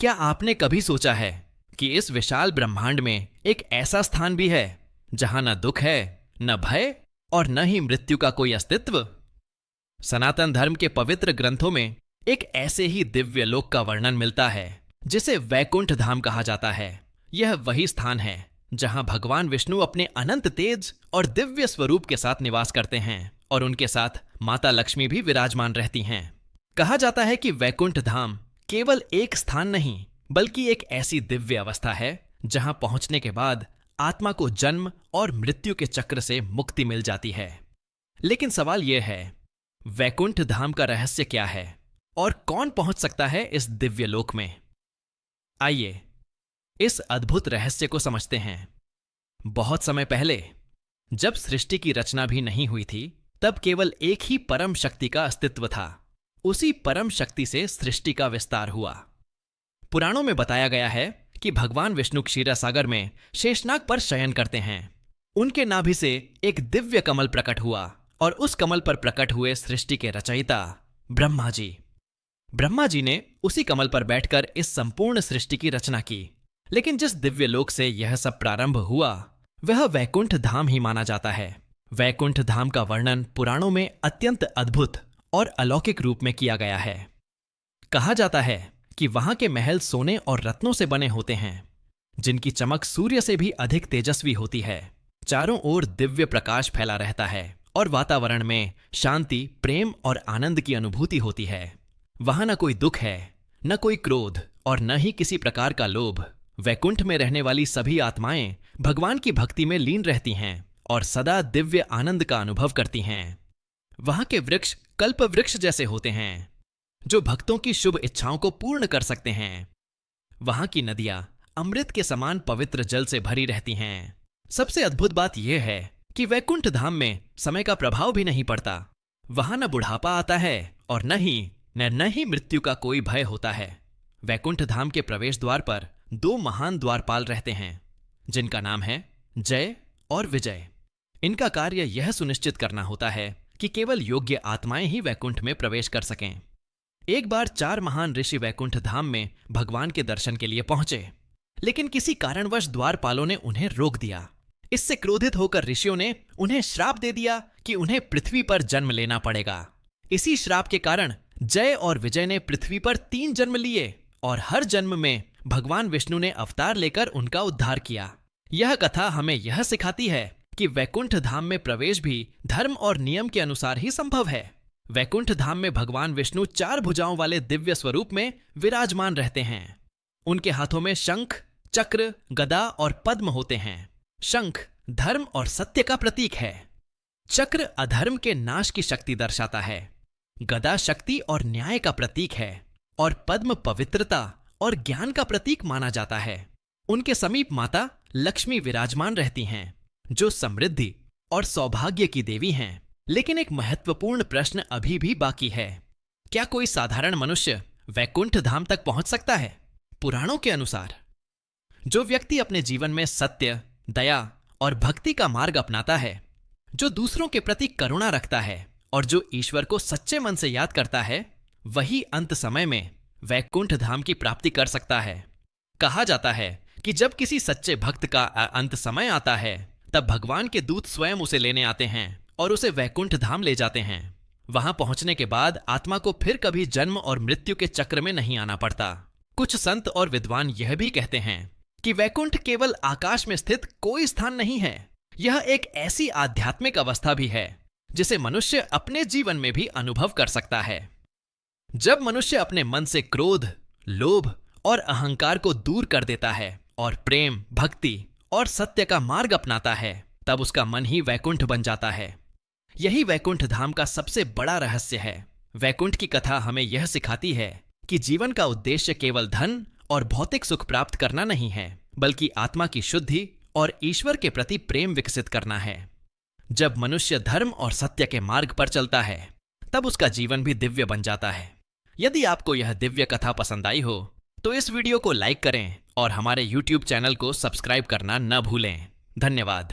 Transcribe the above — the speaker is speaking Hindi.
क्या आपने कभी सोचा है कि इस विशाल ब्रह्मांड में एक ऐसा स्थान भी है जहां न दुख है, न भय और न ही मृत्यु का कोई अस्तित्व? सनातन धर्म के पवित्र ग्रंथों में एक ऐसे ही दिव्य लोक का वर्णन मिलता है जिसे वैकुंठ धाम कहा जाता है। यह वही स्थान है जहां भगवान विष्णु अपने अनंत तेज और दिव्य स्वरूप के साथ निवास करते हैं और उनके साथ माता लक्ष्मी भी विराजमान रहती हैं। कहा जाता है कि वैकुंठ धाम केवल एक स्थान नहीं बल्कि एक ऐसी दिव्य अवस्था है जहां पहुंचने के बाद आत्मा को जन्म और मृत्यु के चक्र से मुक्ति मिल जाती है। लेकिन सवाल यह है, वैकुंठ धाम का रहस्य क्या है और कौन पहुंच सकता है इस दिव्य लोक में? आइए इस अद्भुत रहस्य को समझते हैं। बहुत समय पहले, जब सृष्टि की रचना भी नहीं हुई थी, तब केवल एक ही परम शक्ति का अस्तित्व था। उसी परम शक्ति से सृष्टि का विस्तार हुआ। पुराणों में बताया गया है कि भगवान विष्णु क्षीरसागर में शेषनाग पर शयन करते हैं। उनके नाभि से एक दिव्य कमल प्रकट हुआ और उस कमल पर प्रकट हुए सृष्टि के रचयिता ब्रह्मा जी। ब्रह्मा जी ने उसी कमल पर बैठकर इस संपूर्ण सृष्टि की रचना की। लेकिन जिस दिव्य लोक से यह सब प्रारंभ हुआ वह वैकुंठ धाम ही माना जाता है। वैकुंठ धाम का वर्णन पुराणों में अत्यंत अद्भुत और अलौकिक रूप में किया गया है। कहा जाता है कि वहां के महल सोने और रत्नों से बने होते हैं, जिनकी चमक सूर्य से भी अधिक तेजस्वी होती है। चारों ओर दिव्य प्रकाश फैला रहता है और वातावरण में शांति, प्रेम और आनंद की अनुभूति होती है। वहां न कोई दुख है, न कोई क्रोध और न ही किसी प्रकार का लोभ। वैकुंठ में रहने वाली सभी आत्माएं भगवान की भक्ति में लीन रहती हैं और सदा दिव्य आनंद का अनुभव करती हैं। वहां के वृक्ष कल्प वृक्ष जैसे होते हैं, जो भक्तों की शुभ इच्छाओं को पूर्ण कर सकते हैं। वहां की नदियां अमृत के समान पवित्र जल से भरी रहती हैं। सबसे अद्भुत बात यह है कि वैकुंठ धाम में समय का प्रभाव भी नहीं पड़ता। वहां न बुढ़ापा आता है और न ही मृत्यु का कोई भय होता है। वैकुंठ धाम के प्रवेश द्वार पर 2 महान द्वारपाल रहते हैं, जिनका नाम है जय और विजय। इनका कार्य यह सुनिश्चित करना होता है कि केवल योग्य आत्माएं ही वैकुंठ में प्रवेश कर सकें। एक बार 4 महान ऋषि वैकुंठ धाम में भगवान के दर्शन के लिए पहुंचे, लेकिन किसी कारणवश द्वारपालों ने उन्हें रोक दिया। इससे क्रोधित होकर ऋषियों ने उन्हें श्राप दे दिया कि उन्हें पृथ्वी पर जन्म लेना पड़ेगा। इसी श्राप के कारण जय और विजय ने पृथ्वी पर 3 जन्म लिए और हर जन्म में भगवान विष्णु ने अवतार लेकर उनका उद्धार किया। यह कथा हमें यह सिखाती है कि वैकुंठ धाम में प्रवेश भी धर्म और नियम के अनुसार ही संभव है। वैकुंठ धाम में भगवान विष्णु 4 भुजाओं वाले दिव्य स्वरूप में विराजमान रहते हैं। उनके हाथों में शंख, चक्र, गदा और पद्म होते हैं। शंख धर्म और सत्य का प्रतीक है। चक्र अधर्म के नाश की शक्ति दर्शाता है। गदा शक्ति और न्याय का प्रतीक है और पद्म पवित्रता और ज्ञान का प्रतीक माना जाता है। उनके समीप माता लक्ष्मी विराजमान रहती हैं, जो समृद्धि और सौभाग्य की देवी हैं। लेकिन एक महत्वपूर्ण प्रश्न अभी भी बाकी है, क्या कोई साधारण मनुष्य वैकुंठ धाम तक पहुंच सकता है? पुराणों के अनुसार जो व्यक्ति अपने जीवन में सत्य, दया और भक्ति का मार्ग अपनाता है, जो दूसरों के प्रति करुणा रखता है और जो ईश्वर को सच्चे मन से याद करता है, वही अंत समय में वैकुंठ धाम की प्राप्ति कर सकता है। कहा जाता है कि जब किसी सच्चे भक्त का अंत समय आता है, तब भगवान के दूत स्वयं उसे लेने आते हैं और उसे वैकुंठ धाम ले जाते हैं। वहां पहुंचने के बाद आत्मा को फिर कभी जन्म और मृत्यु के चक्र में नहीं आना पड़ता। कुछ संत और विद्वान यह भी कहते हैं कि वैकुंठ केवल आकाश में स्थित कोई स्थान नहीं है। यह एक ऐसी आध्यात्मिक अवस्था भी है जिसे मनुष्य अपने जीवन में भी अनुभव कर सकता है। जब मनुष्य अपने मन से क्रोध, लोभ और अहंकार को दूर कर देता है और प्रेम, भक्ति और सत्य का मार्ग अपनाता है, तब उसका मन ही वैकुंठ बन जाता है। यही वैकुंठ धाम का सबसे बड़ा रहस्य है। वैकुंठ की कथा हमें यह सिखाती है कि जीवन का उद्देश्य केवल धन और भौतिक सुख प्राप्त करना नहीं है, बल्कि आत्मा की शुद्धि और ईश्वर के प्रति प्रेम विकसित करना है। जब मनुष्य धर्म और सत्य के मार्ग पर चलता है, तब उसका जीवन भी दिव्य बन जाता है। यदि आपको यह दिव्य कथा पसंद आई हो तो इस वीडियो को लाइक करें और हमारे YouTube चैनल को सब्सक्राइब करना न भूलें। धन्यवाद।